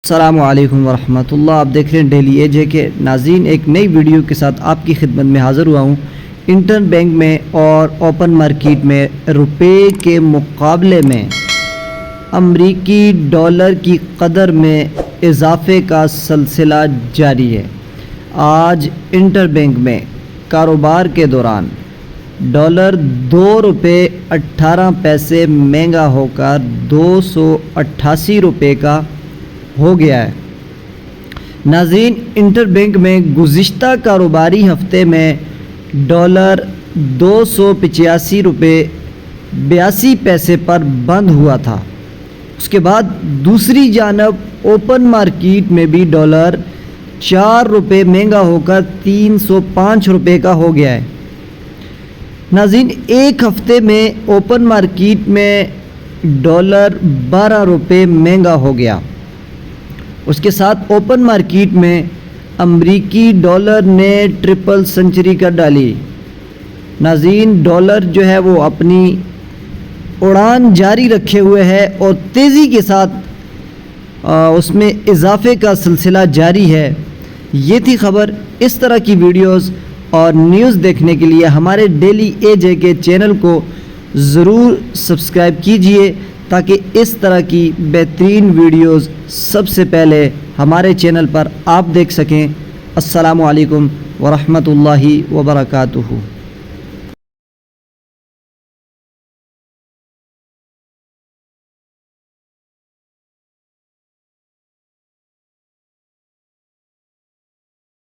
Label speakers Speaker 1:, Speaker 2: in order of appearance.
Speaker 1: السلام علیکم ورحمۃ اللہ۔ آپ دیکھ رہے ہیں ڈیلی اے جے کے ناظرین، ایک نئی ویڈیو کے ساتھ آپ کی خدمت میں حاضر ہوا ہوں۔ انٹر بینک میں اور اوپن مارکیٹ میں روپے کے مقابلے میں امریکی ڈالر کی قدر میں اضافے کا سلسلہ جاری ہے۔ آج انٹر بینک میں کاروبار کے دوران ڈالر 2 روپے 18 پیسے مہنگا ہو کر 288 روپے کا ہو گیا ہے۔ ناظرین، انٹر بینک میں گزشتہ کاروباری ہفتے میں ڈالر 285 روپے 82 پیسے پر بند ہوا تھا۔ اس کے بعد دوسری جانب اوپن مارکیٹ میں بھی ڈالر 4 روپے مہنگا ہو کر 305 روپے کا ہو گیا ہے۔ ناظرین، ایک ہفتے میں اوپن مارکیٹ میں ڈالر 12 روپے مہنگا ہو گیا۔ اس کے ساتھ اوپن مارکیٹ میں امریکی ڈالر نے ٹرپل سنچری کر ڈالی۔ ناظرین، ڈالر جو ہے وہ اپنی اڑان جاری رکھے ہوئے ہے اور تیزی کے ساتھ اس میں اضافے کا سلسلہ جاری ہے۔ یہ تھی خبر۔ اس طرح کی ویڈیوز اور نیوز دیکھنے کے لیے ہمارے ڈیلی اے جے کے چینل کو ضرور سبسکرائب کیجئے تاکہ اس طرح کی بہترین ویڈیوز سب سے پہلے ہمارے چینل پر آپ دیکھ سکیں۔ السلام علیکم ورحمۃ اللہ وبرکاتہ۔